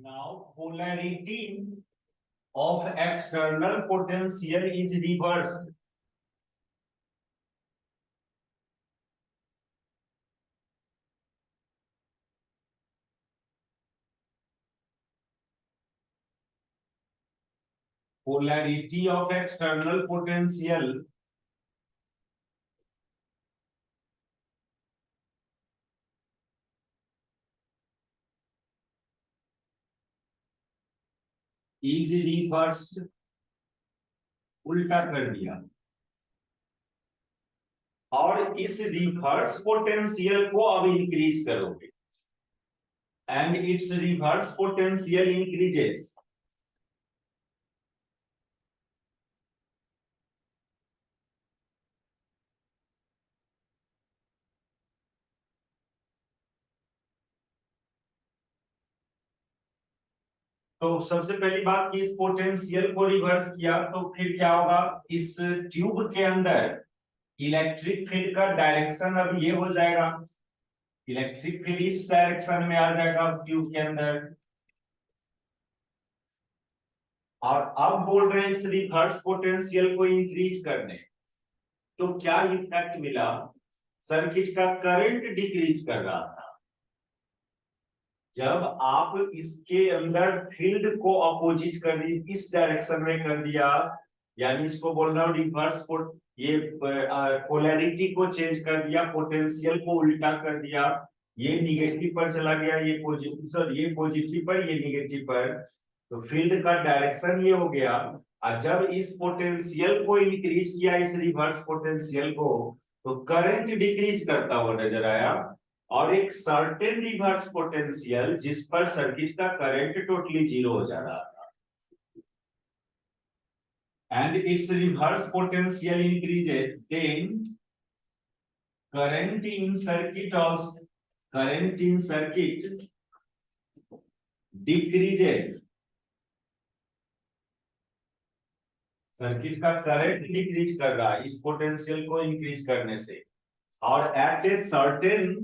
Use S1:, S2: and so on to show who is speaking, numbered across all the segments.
S1: Now polarity of external potential is reversed. Polarity of external potential is reversed. उल्टा कर दिया और इस रिवर्स पोटेंशियल को अब इंक्रीज करोगे and it's reverse potential increases. तो सबसे पहली बात कि इस पोटेंशियल को रिवर्स किया तो फिर क्या होगा, इस ट्यूब के अंदर इलेक्ट्रिक फील्ड का डायरेक्शन अब ये हो जाएगा, इलेक्ट्रिक फील्ड इस डायरेक्शन में आ जाएगा ट्यूब के अंदर. और अब बोल रहे हैं इस रिवर्स पोटेंशियल को इंक्रीज करने, तो क्या इफेक्ट मिला, सर्किट का करंट डिक्रीज कर रहा था. जब आप इसके अंदर फील्ड को अपोजिट कर दी, इस डायरेक्शन में कर दिया, यानी इसको बोल रहा हूं रिवर्स ये पोलैरिटी को चेंज कर दिया, पोटेंशियल को उल्टा कर दिया, ये निगेटिव पर चला गया, ये पॉजिटिव, सर ये पॉजिटिव पर, ये निगेटिव पर, तो फील्ड का डायरेक्शन ये हो गया. और जब इस पोटेंशियल को इंक्रीज किया, इस रिवर्स पोटेंशियल को, तो करंट डिक्रीज करता हुआ नजर आया और एक सर्टेन रिवर्स पोटेंशियल जिस पर सर्किट का करंट टोटली जीरो हो जा रहा था. And its reverse potential increases, then current in circuit decreases. Circuit का करंट डिक्रीज कर रहा है इस पोटेंशियल को इंक्रीज करने से, और at a certain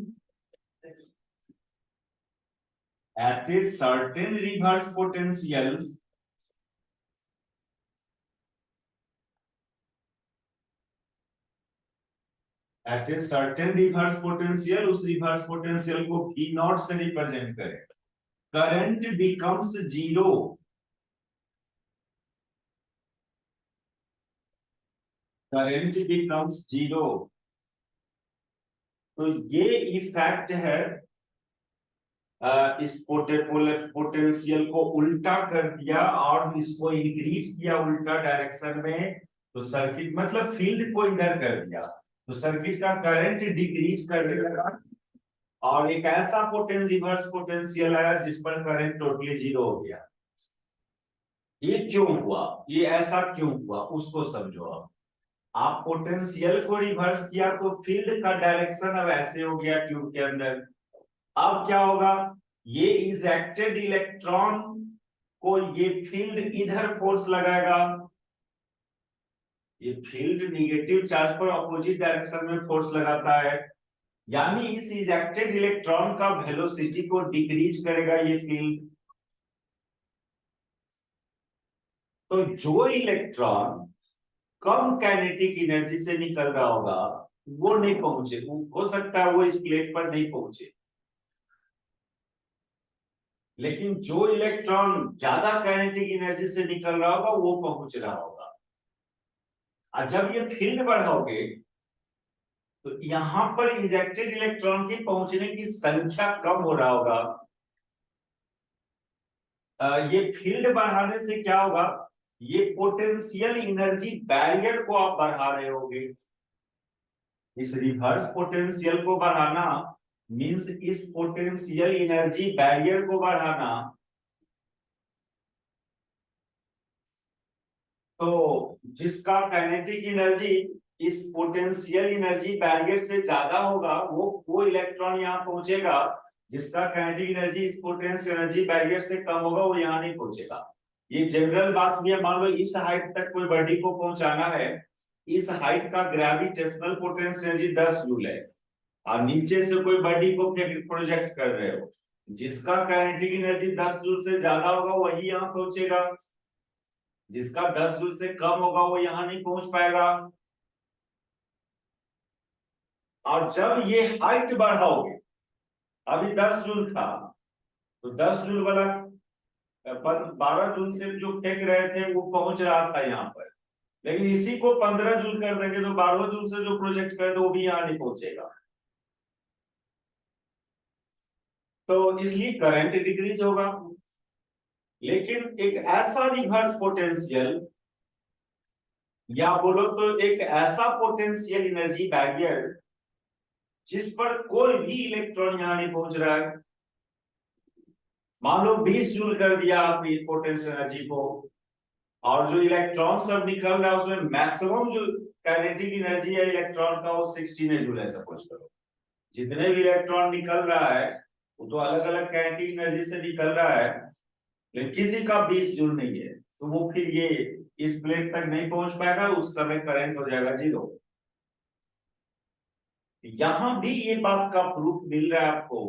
S1: reverse potential at a certain reverse potential, उस रिवर्स पोटेंशियल को V नॉट से रिप्रेजेंट करें, current becomes zero. Current becomes zero. तो ये इफेक्ट है इस पोटेंशियल को उल्टा कर दिया और इसको इंक्रीज किया उल्टा डायरेक्शन में, तो सर्किट मतलब फील्ड को इधर कर दिया, तो सर्किट का करंट डिक्रीज करने लगा और एक ऐसा रिवर्स पोटेंशियल आया जिस पर करंट टोटली जीरो हो गया. ये क्यों हुआ, ये ऐसा क्यों हुआ, उसको समझो. आप पोटेंशियल को रिवर्स किया तो फील्ड का डायरेक्शन अब ऐसे हो गया ट्यूब के अंदर. अब क्या होगा, ये इजेक्टेड इलेक्ट्रॉन को ये फील्ड इधर फोर्स लगाएगा, ये फील्ड निगेटिव चार्ज पर अपोजिट डायरेक्शन में फोर्स लगाता है, यानी इस इजेक्टेड इलेक्ट्रॉन का वेलोसिटी को डिक्रीज करेगा ये फील्ड. तो जो इलेक्ट्रॉन कम काइनेटिक एनर्जी से निकल रहा होगा वो नहीं पहुंचे, हो सकता है वो इस प्लेट पर नहीं पहुंचे, लेकिन जो इलेक्ट्रॉन ज्यादा काइनेटिक एनर्जी से निकल रहा होगा वो पहुंच रहा होगा. और जब ये फील्ड बढ़ाओगे तो यहां पर इंजेक्टेड इलेक्ट्रॉन की पहुंचने की संख्या कम हो रहा होगा. ये फील्ड बढ़ाने से क्या होगा, ये पोटेंशियल एनर्जी बैरियर को आप बढ़ा रहे होगे. इस रिवर्स पोटेंशियल को बढ़ाना मींस इस पोटेंशियल एनर्जी बैरियर को बढ़ाना. तो जिसका काइनेटिक एनर्जी इस पोटेंशियल एनर्जी बैरियर से ज्यादा होगा वो इलेक्ट्रॉन यहां पहुंचेगा, जिसका काइनेटिक एनर्जी इस पोटेंशियल एनर्जी बैरियर से कम होगा वो यहां नहीं पहुंचेगा. ये जनरल बात भी है. मान लो इस हाइट तक कोई बॉडी को पहुंचाना है, इस हाइट का ग्रेविटेशनल पोटेंशियल एनर्जी 10 जूल है और नीचे से कोई बॉडी को प्रोजेक्ट कर रहे हो जिसका काइनेटिक एनर्जी 10 जूल से ज्यादा होगा वही यहाँ पहुंचेगा, जिसका 10 जूल से कम होगा वो यहाँ नहीं पहुंच पाएगा। और जब ये हाइट बढ़ाओगे, अभी 10 जूल था तो 10 जूल वाला 12 जूल से जो फेंक रहे थे वो पहुंच रहा था यहाँ पर, लेकिन इसी को 15 जूल कर देंगे तो 12 जूल से जो प्रोजेक्ट कर दो वो भी यहाँ नहीं पहुंचेगा। तो इसलिए करंट डिक्रीज होगा। लेकिन एक ऐसा रिवर्स पोटेंशियल, या बोलो तो एक ऐसा पोटेंशियल एनर्जी बैरियर जिस पर कोई भी इलेक्ट्रॉन यहां नहीं पहुंच रहा है, मान लो 20 जूल कर दिया आपने पोटेंशियल एनर्जी को, और जो इलेक्ट्रॉन सब निकल रहा है उसमें मैक्सिमम जो काइनेटिक एनर्जी है इलेक्ट्रॉन का वो 16 जूल है, सपोज करो। जितने भी इलेक्ट्रॉन निकल रहा है वो तो अलग अलग काइनेटिक एनर्जी से निकल रहा है, लेकिन किसी का 20 जूल नहीं है, तो वो फिर ये इस प्लेट तक नहीं पहुंच पाएगा, उस समय करंट हो जाएगा 0। यहां भी ये बात का प्रूफ मिल रहा है आपको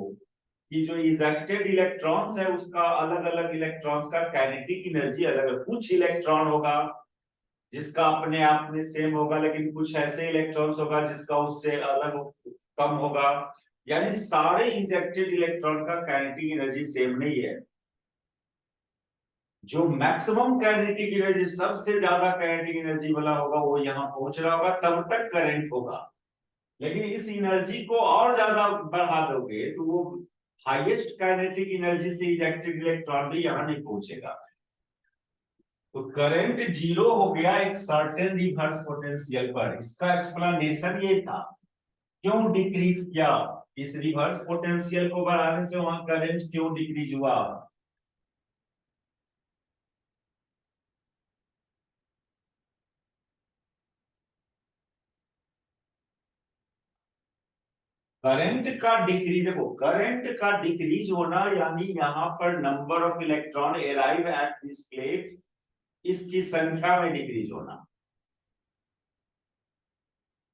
S1: कि जो इजेक्टेड इलेक्ट्रॉन्स है उसका अलग अलग इलेक्ट्रॉन्स का काइनेटिक एनर्जी अलग अलग, कुछ इलेक्ट्रॉन होगा जिसका अपने आप में सेम होगा, लेकिन कुछ ऐसे इलेक्ट्रॉन्स होगा जिसका उससे अलग कम होगा। यानी सारे इंजेक्टेड इलेक्ट्रॉन का काइनेटिक एनर्जी सेम नहीं है। जो मैक्सिमम काइनेटिक एनर्जी, सबसे ज्यादा काइनेटिक एनर्जी वाला होगा वो यहाँ पहुंच रहा होगा, तब तक करंट होगा। लेकिन इस एनर्जी को और ज्यादा बढ़ा दोगे तो वो हाईएस्ट काइनेटिक एनर्जी से इजेक्टेड इलेक्ट्रॉन भी यहाँ नहीं पहुंचेगा। तो करंट 0 हो गया एक सर्टेन रिवर्स पोटेंशियल पर। इसका एक्सप्लेनेशन ये था क्यों डिक्रीज किया, इस रिवर्स पोटेंशियल को बढ़ाने से वहां करंट क्यों डिक्रीज हुआ। करंट का डिक्रीज, देखो करंट का डिक्रीज होना यानी यहाँ पर number of electron arrive at this plate, इसकी संख्या में डिक्रीज होना।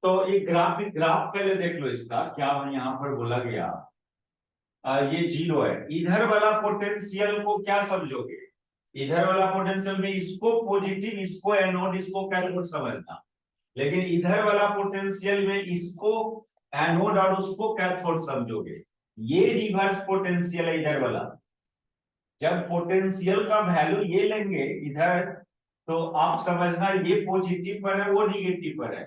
S1: तो एक ग्राफ पहले देख लो इसका क्या यहाँ पर बोला गया। ये 0 है, इधर वाला पोटेंशियल को क्या समझोगे, इधर वाला पोटेंशियल में इसको पॉजिटिव, इसको एनोड, इसको कैथोड समझना, लेकिन इधर वाला पोटेंशियल में इसको एनोड और उसको कैथोड समझोगे। ये रिवर्स पोटेंशियल है इधर वाला। जब पोटेंशियल का वैल्यू ये लेंगे इधर, तो आप समझना ये पॉजिटिव पर है वो निगेटिव पर है,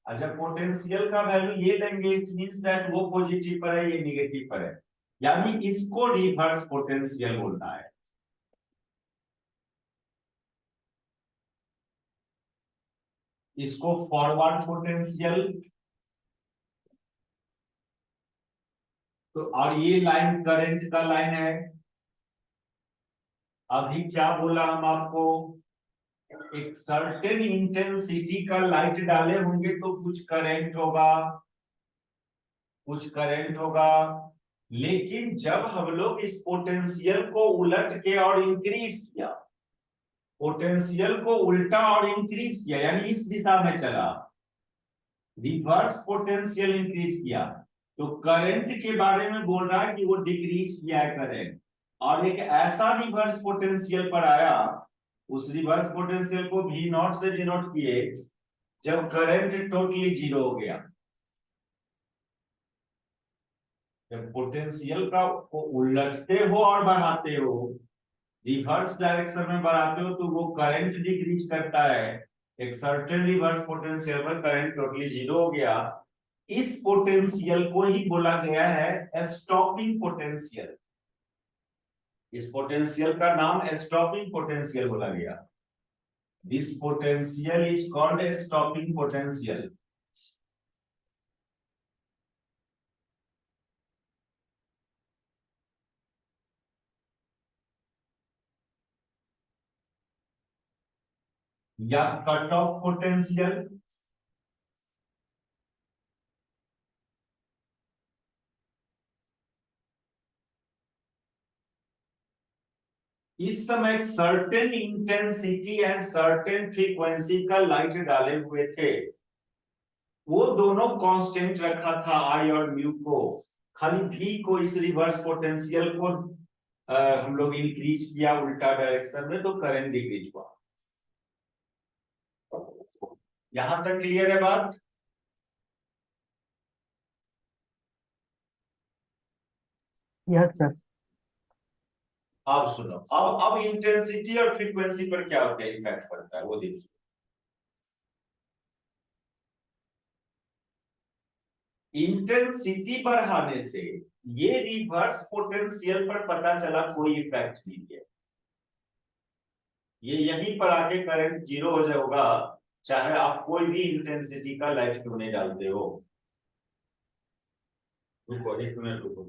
S1: और जब पोटेंशियल का वैल्यू ये लेंगे इट मींस दैट वो पॉजिटिव पर है ये निगेटिव पर है। यानी इसको रिवर्स पोटेंशियल बोलना है। इसको फॉरवर्ड पोटेंशियल। तो और ये लाइन करंट का लाइन है। अभी क्या बोला हम आपको, एक सर्टेन इंटेंसिटी का लाइट डाले होंगे तो कुछ करंट होगा, कुछ करंट होगा। लेकिन जब हम लोग इस पोटेंशियल को उलट के और इंक्रीज किया, पोटेंशियल को उल्टा और इंक्रीज किया यानी इस दिशा में चला, रिवर्स पोटेंशियल इंक्रीज किया, तो करंट के बारे में बोल रहा है कि वो डिक्रीज किया है करंट। और एक ऐसा रिवर्स पोटेंशियल पर आया, उस रिवर्स पोटेंशियल को V नॉट से डिनोट किए जब करंट टोटली 0 हो गया। जब पोटेंशियल का को उलटते हो और बढ़ाते हो, रिवर्स डायरेक्शन में बढ़ाते हो, तो वो करंट डिक्रीज करता है। एक सर्टेन रिवर्स पोटेंशियल पर करंट टोटली 0 हो गया। इस पोटेंशियल को ही बोला गया है स्टॉपिंग पोटेंशियल। इस पोटेंशियल का नाम स्टॉपिंग पोटेंशियल बोला गया। This potential is called stopping potential. या कट ऑफ पोटेंशियल। इस समय certain intensity and certain frequency का लाइट डाले हुए थे, वो दोनों कांस्टेंट रखा था आई और म्यू को। खाली भी को इस रिवर्स पोटेंशियल को हम लोग इंक्रीज किया उल्टा डायरेक्शन में, तो करंट डिक्रीज हुआ। यहां तक क्लियर है बात?
S2: Yes sir.
S1: आप सुनो, अब इंटेंसिटी और फ्रीक्वेंसी पर क्या होता है, इफेक्ट पड़ता है वो देखिए। इंटेंसिटी बढ़ाने से ये रिवर्स पोटेंशियल पर पता चला कोई इफेक्ट नहीं है, ये यहीं पर आके करंट जीरो हो जाएगा, चाहे आप कोई भी इंटेंसिटी का लाइट क्यों नहीं डालते हो। रुको एक मिनट रुको,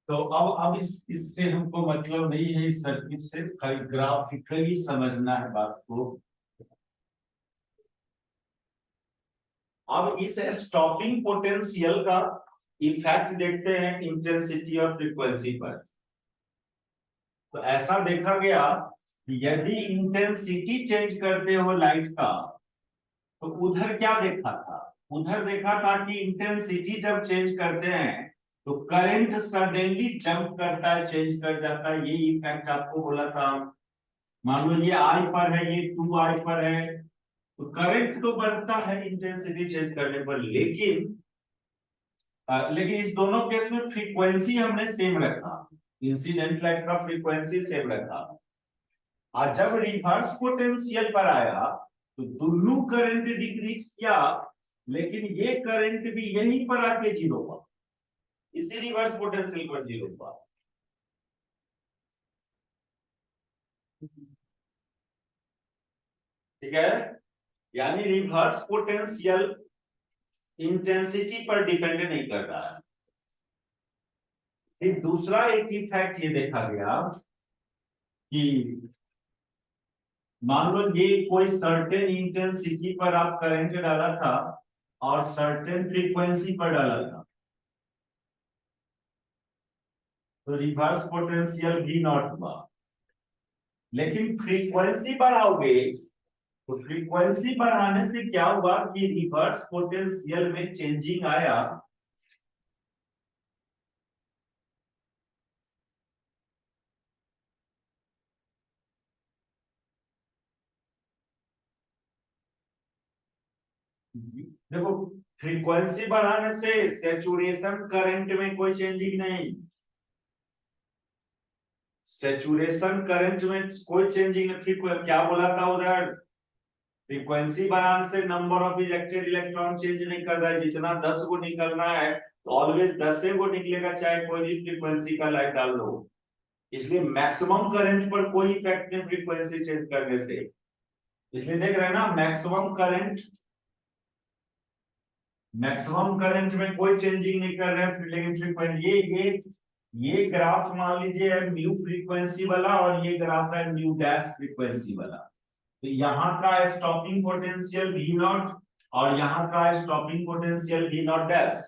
S1: तो अब इससे हमको मतलब नहीं है, इस सर्किट से ग्राफिकली समझना है बात को। अब इस स्टॉपिंग पोटेंशियल का इफेक्ट देखते हैं इंटेंसिटी और फ्रीक्वेंसी पर। तो ऐसा देखा गया कि यदि इंटेंसिटी चेंज करते हो लाइट का, तो उधर क्या देखा था, उधर देखा था कि इंटेंसिटी जब चेंज करते हैं तो करंट सडनली जंप करता है, चेंज कर जाता है, ये इफेक्ट आपको बोला था। मान लो ये आई पर है, ये 2i पर है, तो करंट तो बढ़ता है इंटेंसिटी चेंज करने पर, लेकिन इस दोनों केस में फ्रीक्वेंसी हमने सेम रखा, इंसिडेंट लाइट का फ्रीक्वेंसी सेम रखा। और जब रिवर्स पोटेंशियल पर आया तो दोनों करंट डिक्रीज किया, लेकिन ये करंट भी यहीं पर आके जीरो हुआ, इसी रिवर्स पोटेंशियल पर जीरो हुआ। ठीक है, यानी रिवर्स पोटेंशियल इंटेंसिटी पर डिपेंड नहीं कर रहा है। फिर दूसरा एक इफेक्ट ये देखा गया कि मान लो ये कोई सर्टेन इंटेंसिटी पर आप करंट डाला था और सर्टेन फ्रीक्वेंसी पर डाला था, तो रिवर्स पोटेंशियल भी नॉट हुआ। लेकिन फ्रीक्वेंसी बढ़ाओगे तो फ्रीक्वेंसी बढ़ाने से क्या हुआ कि रिवर्स पोटेंशियल में चेंजिंग आया। देखो, फ्रीक्वेंसी बढ़ाने से सैचुरेशन करंट में कोई चेंजिंग नहीं, सैचुरेशन करंट में कोई चेंजिंग नहीं। फिर क्या बोला था उधर, फ्रीक्वेंसी बढ़ाने से number of ejected electron change नहीं कर रहा है, जितना 10 को निकलना है तो ऑलवेज 10 को निकलेगा, चाहे कोई भी फ्रीक्वेंसी का लाइट डाल लो। इसलिए मैक्सिमम करंट पर कोई इफेक्ट नहीं फ्रीक्वेंसी चेंज करने से। इसलिए देख रहे हैं ना, मैक्सिमम करंट में कोई चेंजिंग नहीं कर रहे हैं, लेकिन फ्रीक्वेंसी ये ग्राफ मान लीजिए है म्यू फ्रीक्वेंसी वाला, और ये ग्राफ है म्यू डैश फ्रीक्वेंसी वाला। तो यहाँ का स्टॉपिंग पोटेंशियल भी नॉट और यहाँ का स्टॉपिंग पोटेंशियल भी नॉट डैश।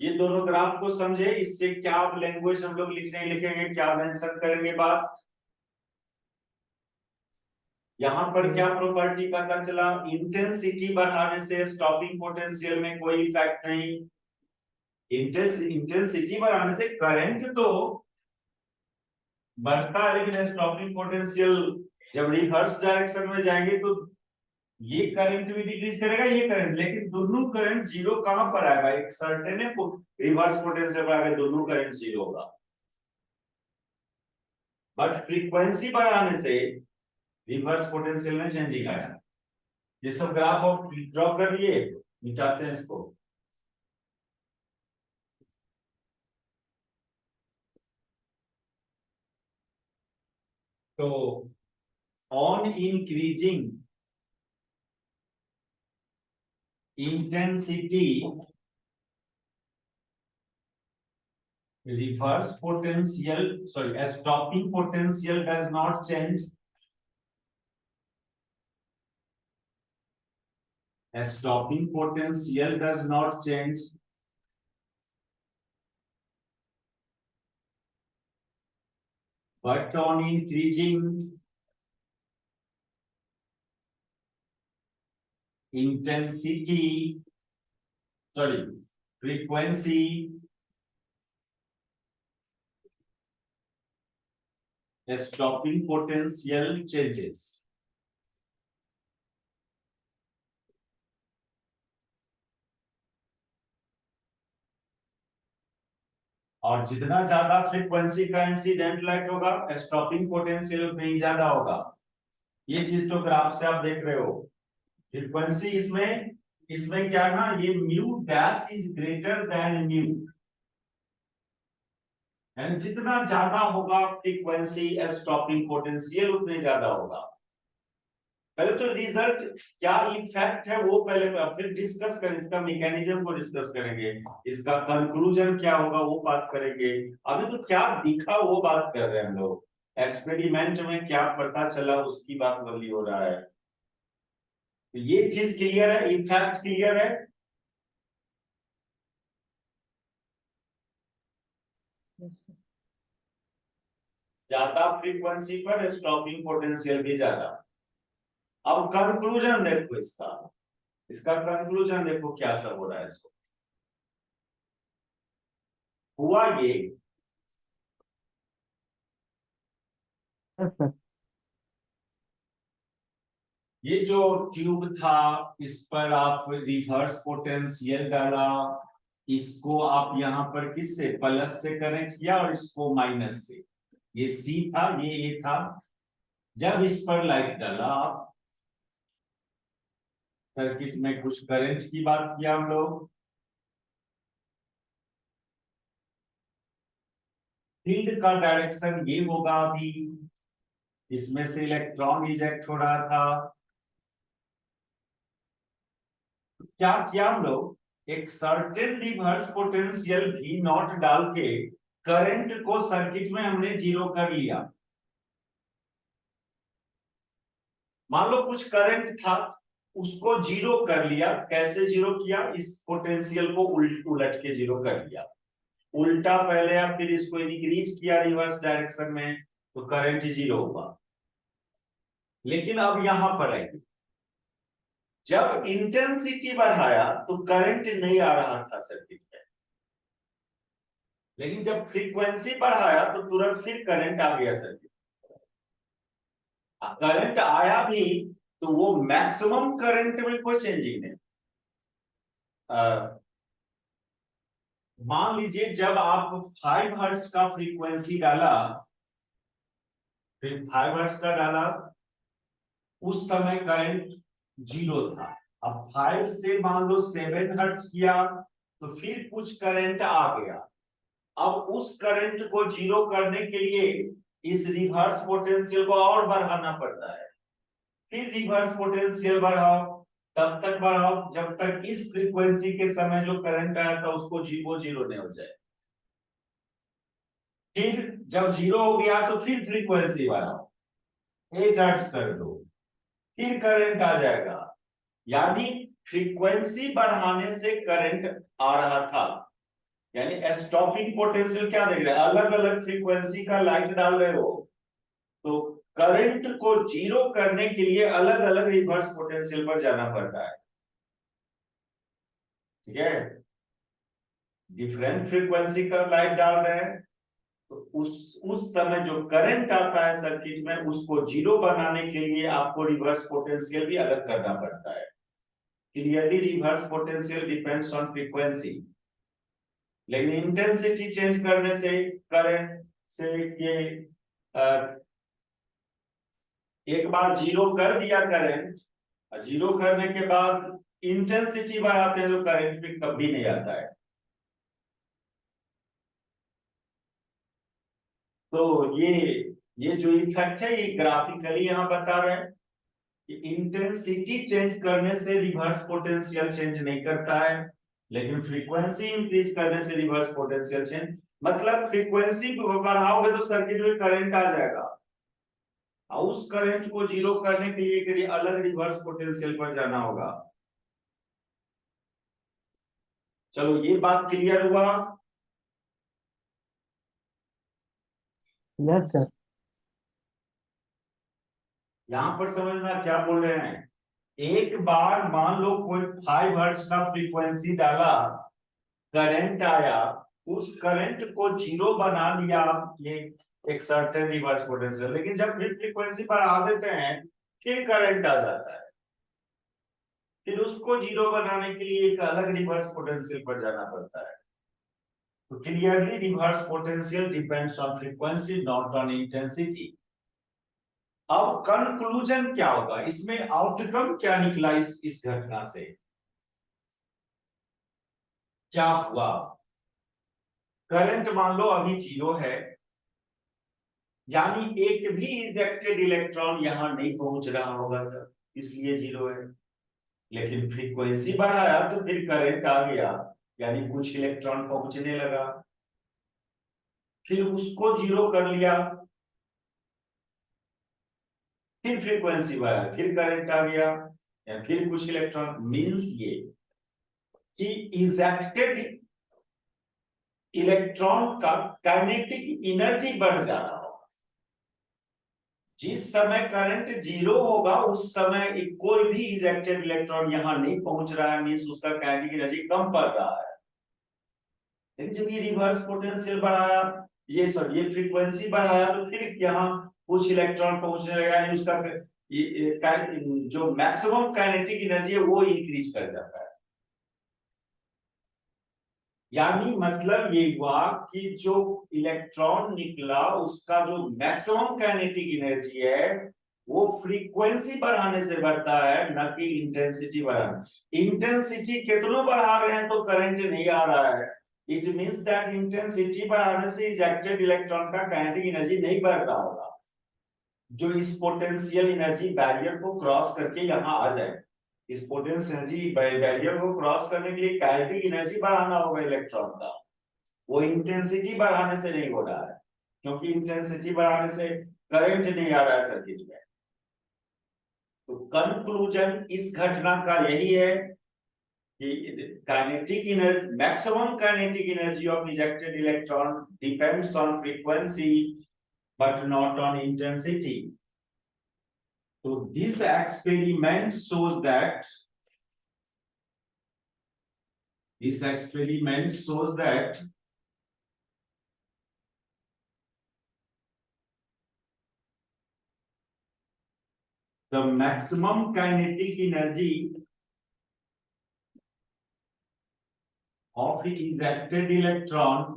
S1: ये दोनों ग्राफ को समझे, इससे क्या लैंग्वेज हम लोग लिखेंगे, क्या मेंशन करेंगे बात। यहाँ पर क्या प्रॉपर्टी पता चला, इंटेंसिटी बढ़ाने से स्टॉपिंग पोटेंशियल में कोई इफेक्ट नहीं, इंटेंसिटी बढ़ाने से करंट तो बढ़ता है, लेकिन स्टॉपिंग पोटेंशियल जब रिवर्स डायरेक्शन में जाएंगे तो ये करंट भी डिक्रीज करेगा, ये करंट, लेकिन दोनों करंट जीरो कहां पर आएगा, एक सर्टेन है रिवर्स पोटेंशियल पर आएगा, दोनों करंट जीरो होगा। बट फ्रीक्वेंसी बढ़ाने से रिवर्स पोटेंशियल में चेंजिंग आया। ये सब ग्राफ आप ड्रॉ कर लिए, मिटाते हैं इसको। तो on increasing intensity reverse potential, sorry, a stopping potential does not change, a stopping potential does not change but on increasing intensity, sorry, frequency, a stopping potential changes. और जितना ज्यादा फ्रीक्वेंसी का इंसिडेंट लाइट होगा, stopping potential उतना ही ज्यादा होगा। ये चीज तो ग्राफ से आप देख रहे हो। फ्रीक्वेंसी इसमें इसमें क्या ना, ये mu dash is greater than mu, यानी जितना ज्यादा होगा फ्रीक्वेंसी, स्टॉपिंग पोटेंशियल उतने ज्यादा होगा। पहले तो रिजल्ट क्या इफेक्ट है वो पहले, फिर डिस्कस करें, इसका मैकेनिज्म को डिस्कस करेंगे, इसका कंक्लूजन क्या होगा वो बात करेंगे। अभी तो क्या दिखा वो बात कर रहे हैं हम लोग, एक्सपेरिमेंट में क्या पता चला उसकी बात बदली हो रहा है। तो ये चीज क्लियर है, इफेक्ट क्लियर है। ज्यादा फ्रीक्वेंसी पर स्टॉपिंग पोटेंशियल भी ज्यादा। अब कंक्लूजन देखो इसका, इसका कंक्लूजन देखो क्या सब हो रहा है। इसको हुआ ये,
S2: यस सर।
S1: ये जो ट्यूब था इस पर आप रिवर्स पोटेंशियल डाला, इसको आप यहां पर किससे, प्लस से कनेक्ट किया और इसको माइनस से। ये सी था, ये ए था। जब इस पर लाइट डाला आप, सर्किट में कुछ करंट की बात किया हम लोग, फील्ड का डायरेक्शन ये होगा। अभी इसमें से इलेक्ट्रॉन इजेक्ट हो रहा था। क्या किया हम लोग, एक सर्टेन रिवर्स पोटेंशियल भी नॉट डाल के करंट को सर्किट में हमने जीरो कर लिया। मान लो कुछ करंट था, उसको जीरो कर लिया। कैसे जीरो किया, इस पोटेंशियल को उलट के जीरो कर लिया। उल्टा पहले आप, फिर इसको इंक्रीज किया रिवर्स डायरेक्शन में, तो करंट जीरो हुआ। लेकिन अब यहां पर आइए, जब इंटेंसिटी बढ़ाया तो करंट नहीं आ रहा था सर्किट में, लेकिन जब फ्रीक्वेंसी बढ़ाया तो तुरंत फिर करंट आ गया सर्किट। करंट आया भी तो वो मैक्सिमम करंट में कोई चेंजिंग नहीं। मान लीजिए जब आप 5 हर्ट्ज का फ्रीक्वेंसी डाला, फिर 5 हर्ट्ज का डाला, उस समय करंट जीरो था। अब 5 से मान लो 7 हर्ट्ज किया तो फिर कुछ करंट आ गया। अब उस करंट को जीरो करने के लिए इस रिवर्स पोटेंशियल को और बढ़ाना पड़ता है। फिर रिवर्स पोटेंशियल बढ़ाओ, तब तक बढ़ाओ जब तक इस फ्रीक्वेंसी के समय जो करंट आया था उसको जीरो जीरो नहीं हो जाए। फिर जब जीरो हो गया तो फिर फ्रीक्वेंसी बढ़ाओ, 8 हर्ट्ज कर दो, फिर करंट आ जाएगा। यानी फ्रीक्वेंसी बढ़ाने से करंट आ रहा था। यानी स्टॉपिंग पोटेंशियल क्या देख रहे हैं, अलग अलग फ्रीक्वेंसी का लाइट डाल रहे हो तो करंट को जीरो करने के लिए अलग अलग रिवर्स पोटेंशियल पर जाना पड़ता है। ठीक है, डिफरेंट फ्रीक्वेंसी का लाइट डाल रहे हैं तो उस समय जो करंट आता है सर्किट में उसको जीरो बनाने के लिए आपको रिवर्स पोटेंशियल भी अलग करना पड़ता है। Clearly reverse potential depends on frequency, लेकिन इंटेंसिटी चेंज करने से करंट से ये एक बार जीरो कर दिया करंट, जीरो करने के बाद इंटेंसिटी बढ़ाते हैं तो करंट भी कभी नहीं आता है। तो ये जो इफेक्ट है ये ग्राफिकली यहां बता रहे हैं कि इंटेंसिटी चेंज करने से रिवर्स पोटेंशियल चेंज नहीं करता है, लेकिन फ्रीक्वेंसी इंक्रीज करने से रिवर्स पोटेंशियल चेंज, मतलब फ्रीक्वेंसी बढ़ाओगे तो सर्किट में करंट आ जाएगा और उस करंट को जीरो करने के लिए अलग रिवर्स पोटेंशियल पर जाना होगा। चलो ये बात क्लियर हुआ।
S2: Yes sir.
S1: यहां पर समझना क्या बोल रहे हैं। एक बार मान लो कोई 5 हर्ट्ज का फ्रीक्वेंसी डाला, करंट आया, उस करंट को जीरो बना लिया, ये एक सर्टेन रिवर्स पोटेंशियल। लेकिन जब फिर फ्रीक्वेंसी बढ़ा देते हैं, फिर करंट आ जाता है, फिर उसको जीरो बनाने के लिए एक अलग रिवर्स पोटेंशियल पर जाना पड़ता है। तो clearly reverse potential depends on frequency, not on intensity. अब कंक्लूजन क्या होगा, इसमें आउटकम क्या निकला इस घटना से, क्या हुआ। करंट मान लो अभी जीरो है, यानी एक भी इजेक्टेड इलेक्ट्रॉन यहां नहीं पहुंच रहा होगा तब, इसलिए जीरो है। लेकिन फ्रीक्वेंसी बढ़ाया तो फिर करंट आ गया, यानी कुछ इलेक्ट्रॉन पहुंचने लगा, फिर उसको जीरो कर लिया, फिर फ्रीक्वेंसी बढ़ाया, फिर करंट आ गया, या फिर कुछ इलेक्ट्रॉन। मींस ये कि इजेक्टेड इलेक्ट्रॉन का काइनेटिक एनर्जी बढ़ जा रहा होगा। जिस समय करंट जीरो होगा उस समय कोई भी इजेक्टेड इलेक्ट्रॉन यहां नहीं पहुंच रहा है, मींस उसका काइनेटिक एनर्जी कम पड़ रहा है। लेकिन जब ये रिवर्स पोटेंशियल बढ़ाया, ये फ्रीक्वेंसी बढ़ाया, तो फिर यहाँ कुछ इलेक्ट्रॉन पहुंचने लगा, यानी उसका जो मैक्सिमम काइनेटिक एनर्जी है वो इंक्रीज कर जाता है। यानी मतलब ये हुआ कि जो इलेक्ट्रॉन निकला उसका जो मैक्सिमम काइनेटिक एनर्जी है वो फ्रीक्वेंसी बढ़ाने से बढ़ता है, न कि इंटेंसिटी बढ़ाने। इंटेंसिटी कितनों बढ़ा रहे हैं तो करंट नहीं आ रहा है। इट मींस दैट इंटेंसिटी बढ़ाने से इजेक्टेड इलेक्ट्रॉन का काइनेटिक एनर्जी नहीं बढ़ रहा होगा, जो इस पोटेंशियल एनर्जी बैरियर को क्रॉस करके यहां आ जाए। इस पोटेंशियल एनर्जी बैरियर को क्रॉस करने के लिए काइनेटिक एनर्जी बढ़ाना होगा इलेक्ट्रॉन का, वो इंटेंसिटी बढ़ाने से नहीं हो रहा है, क्योंकि इंटेंसिटी बढ़ाने से करंट नहीं आ रहा है सर्किट में। तो कंक्लूजन इस घटना का यही है कि kinetic energy, maximum kinetic energy of ejected electron depends on frequency but not on intensity. So this experiment shows that the maximum kinetic energy of the ejected electron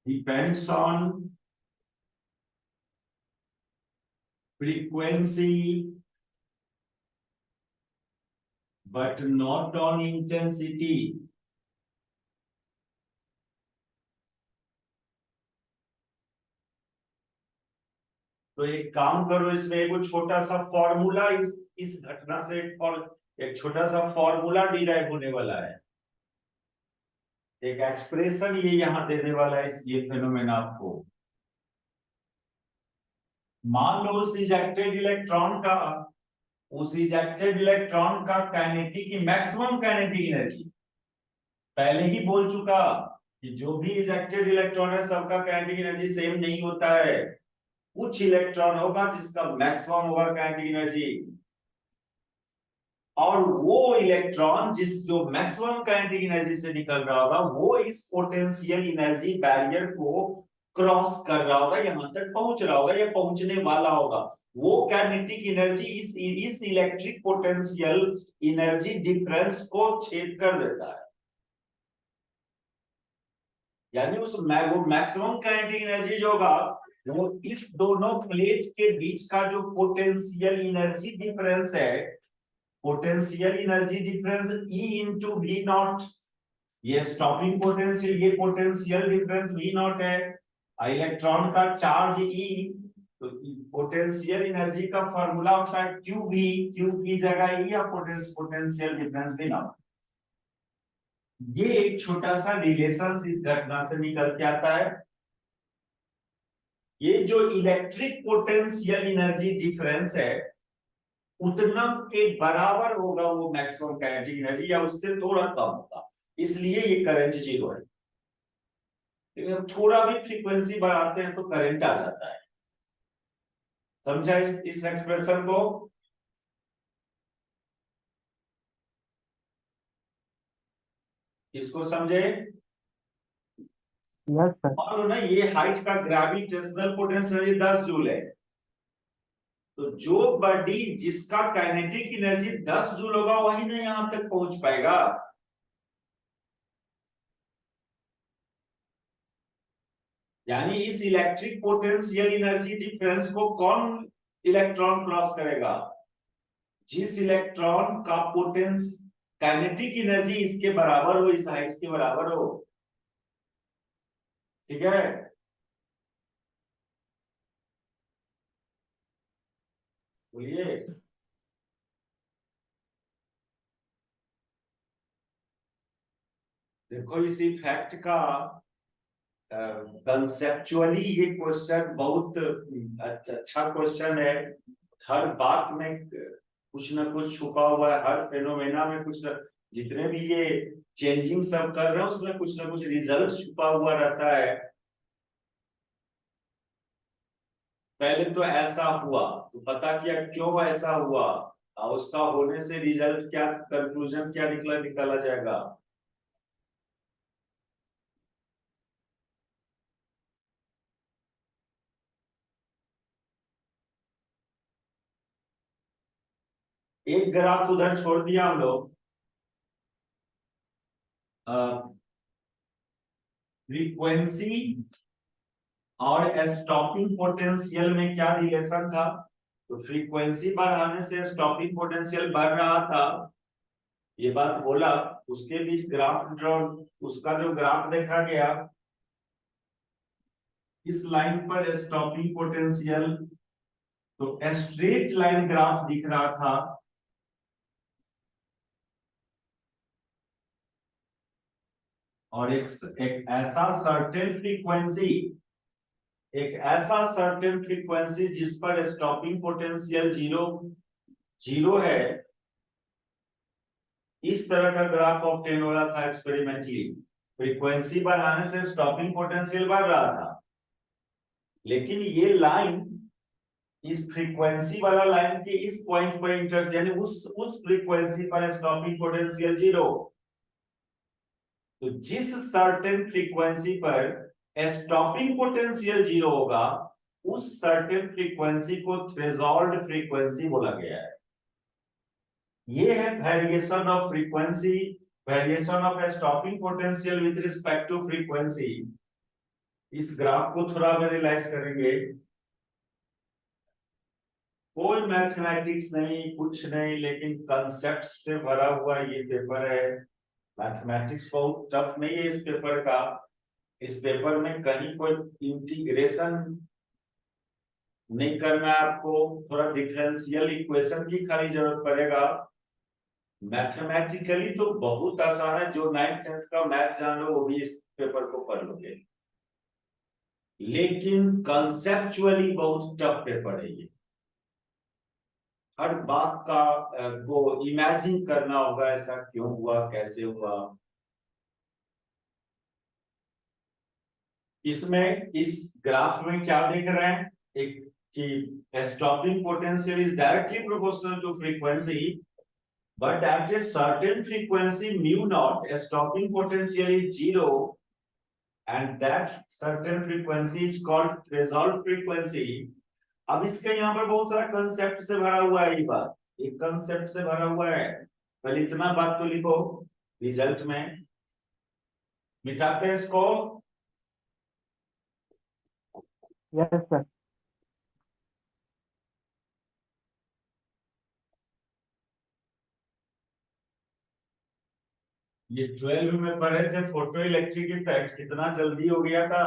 S1: depends on frequency but not on intensity. तो एक काम करो, इसमें एक छोटा सा formula इस घटना से एक छोटा सा फॉर्मूला डिराइव होने वाला है, एक एक्सप्रेशन ये यहां देने वाला है इस ये फेनोमेना को। मान लो उस इजेक्टेड इलेक्ट्रॉन का काइनेटिक मैक्सिमम काइनेटिक एनर्जी, पहले ही बोल चुका कि जो भी इजेक्टेड इलेक्ट्रॉन है सबका काइनेटिक एनर्जी सेम नहीं होता है। कुछ इलेक्ट्रॉन होगा जिसका मैक्सिमम होगा काइनेटिक एनर्जी, और वो इलेक्ट्रॉन जो मैक्सिमम काइनेटिक एनर्जी से निकल रहा होगा वो इस पोटेंशियल एनर्जी बैरियर को क्रॉस कर रहा होगा, यहां तक पहुंच रहा होगा या पहुंचने वाला होगा। वो काइनेटिक एनर्जी इस इलेक्ट्रिक पोटेंशियल एनर्जी डिफरेंस को छेद कर देता है, यानी उस मैक्सिमम काइनेटिक एनर्जी जो होगा वो इस दोनों प्लेट के बीच का जो पोटेंशियल एनर्जी डिफरेंस है, potential energy difference E into V naught, ये स्टॉपिंग पोटेंशियल, ये पोटेंशियल डिफरेंस V नॉट है, इलेक्ट्रॉन का चार्ज E, तो पोटेंशियल एनर्जी का फॉर्मूला होता है QV, Q की जगह E या पोटेंशियल डिफरेंस V नॉट। ये एक छोटा सा रिलेशन इस घटना से निकल के आता है। ये जो इलेक्ट्रिक पोटेंशियल एनर्जी डिफरेंस है उतना के बराबर होगा वो मैक्सिमम काइनेटिक एनर्जी, या उससे थोड़ा कम होगा, इसलिए ये करंट जीरो है। लेकिन हम थोड़ा भी फ्रीक्वेंसी बढ़ाते हैं तो करंट आ जाता है। समझा इस एक्सप्रेशन को? इसको समझे?
S2: Yes sir.
S1: मान लो ना ये हाइट का ग्रेविटेशनल पोटेंशियल 10 जूल है, तो जो बॉडी जिसका काइनेटिक एनर्जी 10 जूल होगा वही ना यहां तक पहुंच पाएगा। यानी इस इलेक्ट्रिक पोटेंशियल एनर्जी डिफरेंस को कौन इलेक्ट्रॉन क्रॉस करेगा? जिस इलेक्ट्रॉन का पोटेंस काइनेटिक एनर्जी इसके बराबर हो, इस हाइट के बराबर हो। ठीक है? बोलिए। देखो इस इफेक्ट का कंसेप्चुअली ये क्वेश्चन बहुत अच्छा क्वेश्चन है। हर बात में कुछ ना कुछ छुपा हुआ है, हर फेनोमेना में कुछ न, जितने भी ये चेंजिंग सब कर रहे हैं उसमें कुछ ना कुछ रिजल्ट छुपा हुआ रहता है। पहले तो ऐसा हुआ तो पता किया क्यों ऐसा हुआ, और उसका होने से रिजल्ट क्या, कंक्लूजन क्या निकला जाएगा। एक ग्राफ उधर छोड़ दिया हम लोग। फ्रीक्वेंसी और स्टॉपिंग पोटेंशियल में क्या रिलेशन था? तो फ्रीक्वेंसी बढ़ाने से स्टॉपिंग पोटेंशियल बढ़ रहा था, ये बात बोला। उसके बीच ग्राफ ड्रॉ, उसका जो ग्राफ देखा गया, इस लाइन पर स्टॉपिंग पोटेंशियल, तो स्ट्रेट लाइन ग्राफ दिख रहा था। और एक ऐसा सर्टेन फ्रीक्वेंसी, एक ऐसा सर्टेन फ्रीक्वेंसी जिस पर स्टॉपिंग पोटेंशियल जीरो जीरो है, इस तरह का ग्राफ ऑब्टेन हो रहा था एक्सपेरिमेंटली। फ्रीक्वेंसी बढ़ाने से स्टॉपिंग पोटेंशियल बढ़ रहा था, लेकिन ये लाइन इस फ्रीक्वेंसी वाला लाइन के इस पॉइंट पर इंटर, यानी उस फ्रीक्वेंसी पर स्टॉपिंग पोटेंशियल जीरो। तो जिस सर्टेन फ्रीक्वेंसी पर स्टॉपिंग पोटेंशियल जीरो होगा, उस सर्टेन फ्रीक्वेंसी को थ्रेशोल्ड फ्रीक्वेंसी बोला गया है। ये है variation of frequency, variation of stopping potential with respect to frequency. इस ग्राफ को थोड़ा एनालाइज करेंगे। कोई मैथमेटिक्स नहीं, कुछ नहीं, लेकिन कंसेप्ट से भरा हुआ ये पेपर है। मैथमेटिक्स बहुत टफ नहीं है इस पेपर का। इस पेपर में कहीं कोई इंटीग्रेशन नहीं करना है आपको, थोड़ा डिफरेंशियल इक्वेशन की खाली जरूरत पड़ेगा। मैथमेटिकली तो बहुत आसान है, जो 9th-10th का मैथ जान लो वो भी इस पेपर को पढ़ लोगे, लेकिन कंसेप्चुअली बहुत टफ पेपर है ये। हर बात का वो इमेजिन करना होगा, ऐसा क्यों हुआ, कैसे हुआ। इसमें इस ग्राफ में क्या देख रहे हैं, एक कि stopping potential is directly proportional to frequency, but at a certain frequency mu naught stopping potential is zero, and that certain frequency is called threshold frequency. अब इसके यहाँ पर बहुत सारा कंसेप्ट से भरा हुआ है, ये बात एक कंसेप्ट से भरा हुआ है। पहले इतना बात तो लिखो रिजल्ट में, मिटाते हैं इसको।
S2: Yes sir.
S1: ये 12 में पढ़े थे फोटो इलेक्ट्रिक इफेक्ट, कितना जल्दी हो गया था।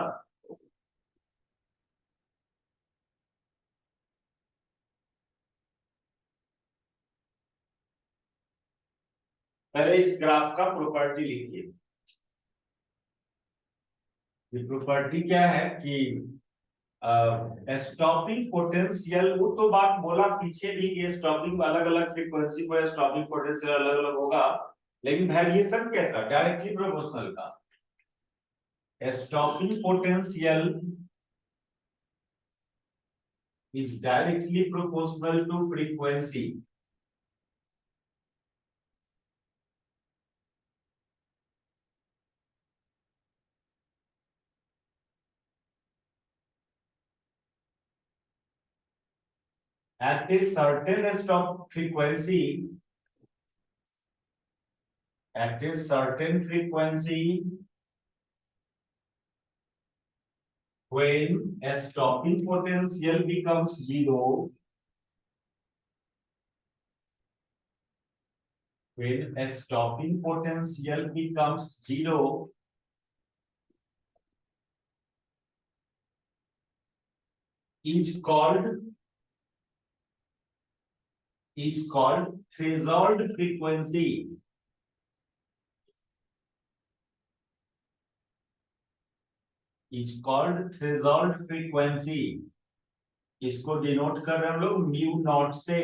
S1: पहले इस ग्राफ का प्रॉपर्टी लिखिए। ये प्रॉपर्टी क्या है कि स्टॉपिंग पोटेंशियल, वो तो बात बोला पीछे भी कि स्टॉपिंग अलग अलग फ्रीक्वेंसी पर स्टॉपिंग पोटेंशियल अलग अलग होगा, लेकिन वेरिएशन कैसा, डायरेक्टली प्रोपोर्शनल का। stopping potential is directly proportional to frequency. At a certain stop frequency, at a certain frequency, when a stopping potential becomes zero, when a stopping potential becomes zero, is called threshold frequency. Is called threshold frequency. इसको denote कर रहे हैं हम लोग mu naught से।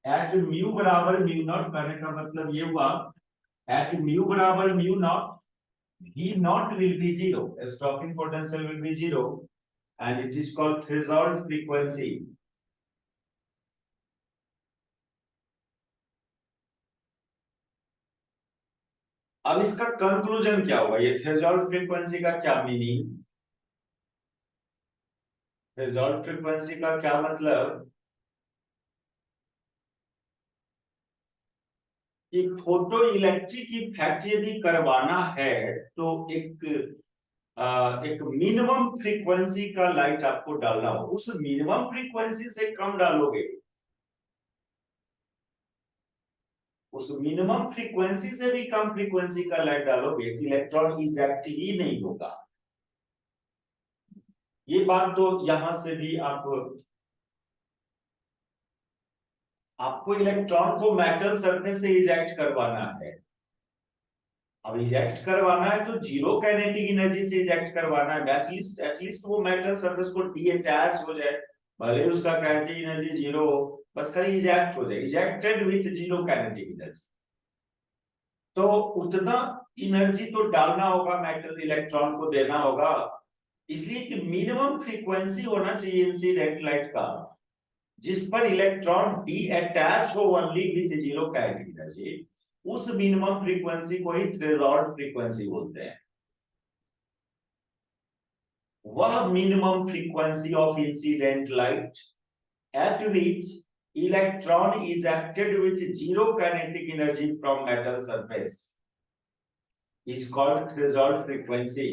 S1: Eight mu बराबर mu naught करने का मतलब ये हुआ, एट म्यू बराबर mu naught, V naught will be zero, stopping potential will be zero, and it is called threshold frequency. अब इसका कंक्लूजन क्या हुआ, ये थ्रेशोल्ड फ्रीक्वेंसी का क्या मीनिंग, थ्रेशोल्ड फ्रीक्वेंसी का क्या मतलब कि फोटो इलेक्ट्रिक इफेक्ट यदि करवाना है तो एक मिनिमम फ्रीक्वेंसी का लाइट आपको डालना हो, उस मिनिमम फ्रीक्वेंसी से कम डालोगे, उस मिनिमम फ्रीक्वेंसी से भी कम फ्रीक्वेंसी का लाइट डालोगे, इलेक्ट्रॉन इजेक्ट ही नहीं होगा। ये बात तो यहां से भी आपको इलेक्ट्रॉन को मेटल सरफेस से इजेक्ट करवाना है। अब इजेक्ट करवाना है तो जीरो काइनेटिक एनर्जी से इजेक्ट करवाना है, एटलीस्ट वो मेटल सरफेस को डीअटैच हो जाए, भले उसका काइनेटिक एनर्जी जीरो हो, बस खाली इजेक्ट हो जाए, ejected with zero kinetic energy. तो उतना एनर्जी तो डालना होगा, मेटल इलेक्ट्रॉन को देना होगा, इसलिए कि मिनिमम फ्रीक्वेंसी होना चाहिए इंसिडेंट लाइट का जिस पर इलेक्ट्रॉन डीअटैच हो only with zero kinetic energy, उस मिनिमम फ्रीक्वेंसी को ही थ्रेशोल्ड फ्रीक्वेंसी बोलते हैं। वह minimum frequency of incident light at which electron ejected with zero kinetic energy from metal surface is called threshold frequency.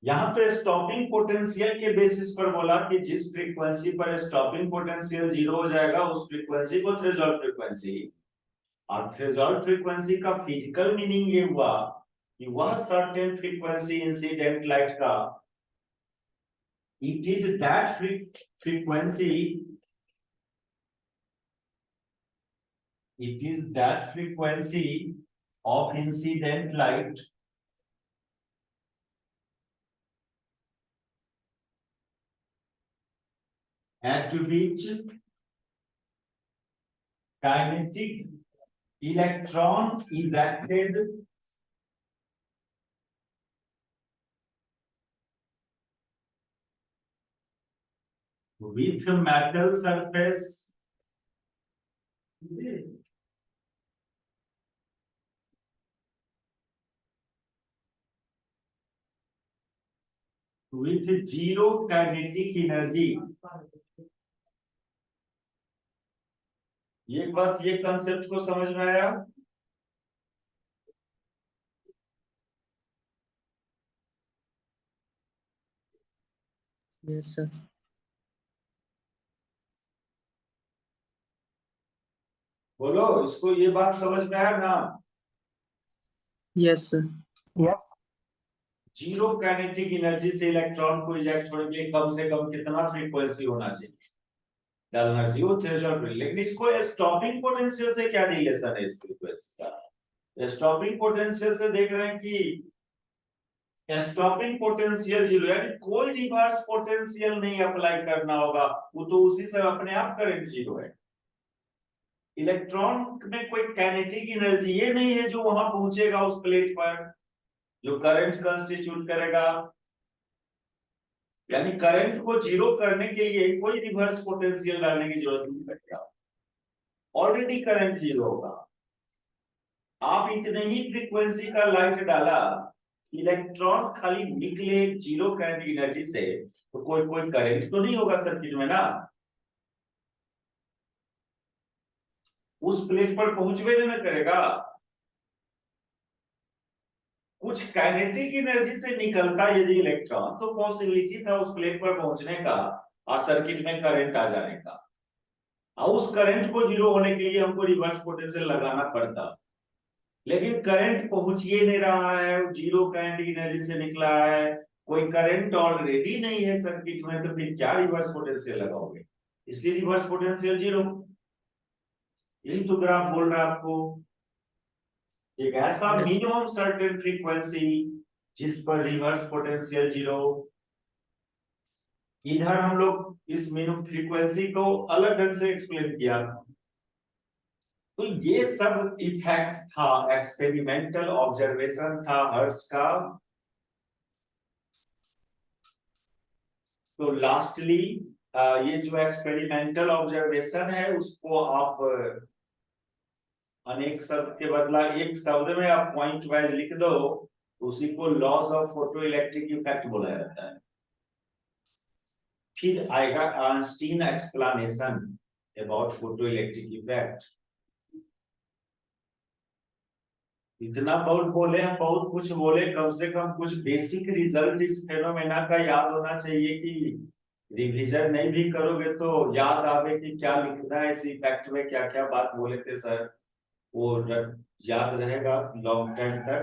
S1: यहां पे stopping potential के basis पर बोला कि जिस फ्रीक्वेंसी पर स्टॉपिंग पोटेंशियल जीरो हो जाएगा उस फ्रीक्वेंसी को थ्रेशोल्ड फ्रीक्वेंसी, और थ्रेशोल्ड फ्रीक्वेंसी का फिजिकल मीनिंग ये हुआ कि वह सर्टेन फ्रीक्वेंसी इंसिडेंट लाइट का, it is that frequency, it is that frequency of incident light at which kinetic electron ejected with metal surface with zero kinetic energy। ये बात, ये concept को समझ में आया?
S2: Yes sir.
S1: बोलो, इसको ये बात समझ में आया ना?
S2: Yes sir. Yes.
S1: Zero kinetic energy से इलेक्ट्रॉन को इजेक्ट होने के लिए कम से कम कितना फ्रीक्वेंसी होना चाहिए, डालना चाहिए, वो थ्रेशोल्ड। लेकिन इसको स्टॉपिंग पोटेंशियल से क्या रिलेशन है इस फ्रीक्वेंसी का? स्टॉपिंग पोटेंशियल से देख रहे हैं कि स्टॉपिंग पोटेंशियल जीरो, यानी कोई रिवर्स पोटेंशियल नहीं अप्लाई करना होगा, वो तो उसी से अपने आप करंट जीरो है। इलेक्ट्रॉन में कोई काइनेटिक एनर्जी ये नहीं है जो वहां पहुंचेगा उस प्लेट पर, जो करंट कंस्टिट्यूट करेगा। यानी करंट को जीरो करने के लिए कोई रिवर्स पोटेंशियल डालने की जरूरत नहीं पड़ेगा, ऑलरेडी करंट जीरो होगा। आप इतने ही फ्रीक्वेंसी का लाइट डाला, इलेक्ट्रॉन खाली निकले जीरो करंट एनर्जी से, तो कोई कोई करंट तो नहीं होगा सर्किट में ना, उस प्लेट पर पहुंचवे नहीं करेगा। कुछ काइनेटिक एनर्जी से निकलता यदि इलेक्ट्रॉन, तो पॉसिबिलिटी था उस प्लेट पर पहुंचने का और सर्किट में करंट आ जाने का। और उस करंट को जीरो होने के लिए हमको रिवर्स पोटेंशियल लगाना पड़ता, लेकिन करंट पहुंच ही नहीं रहा है, जीरो करंट एनर्जी से निकला है, कोई करंट ऑलरेडी नहीं है सर्किट में, तो फिर क्या रिवर्स पोटेंशियल लगाओगे, इसलिए रिवर्स पोटेंशियल जीरो। यही तो ग्राफ बोल रहा है आपको, एक ऐसा मिनिमम सर्टेन फ्रीक्वेंसी जिस पर रिवर्स पोटेंशियल जीरो। इधर हम लोग इस मिनिमम फ्रीक्वेंसी को अलग ढंग से एक्सप्लेन किया। तो ये सब इफेक्ट था, एक्सपेरिमेंटल ऑब्जर्वेशन था हर्ट्ज का। तो लास्टली ये जो एक्सपेरिमेंटल ऑब्जर्वेशन है उसको आप अनेक शब्द के बदला एक शब्द में आप पॉइंट वाइज लिख दो, उसी को laws of photoelectric effect बोला जाता है। फिर आएगा Einstein explanation about photoelectric effect. इतना बहुत बोले, हम बहुत कुछ बोले, कम से कम कुछ बेसिक रिजल्ट इस फेनोमेना का याद होना चाहिए कि रिवीजन नहीं भी करोगे तो याद आवे कि क्या लिखना है इस इफेक्ट में, क्या क्या बात बोले थे सर, वो याद रहेगा लॉन्ग टाइम तक।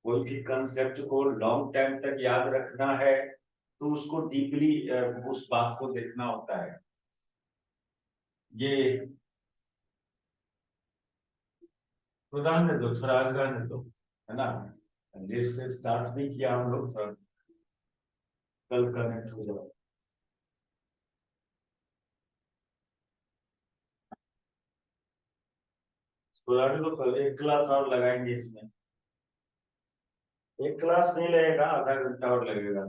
S1: कोई भी कंसेप्ट को लॉन्ग टाइम तक याद रखना है तो उसको डीपली उस बात को देखना होता है। ये तो रहने दो, थोड़ा आज रहने दो, है ना, लेट से स्टार्ट भी किया हम लोग, कल कनेक्ट हो जाओ। तो कल एक क्लास और लगाएंगे इसमें, एक क्लास नहीं लगेगा, आधा घंटा और लगेगा।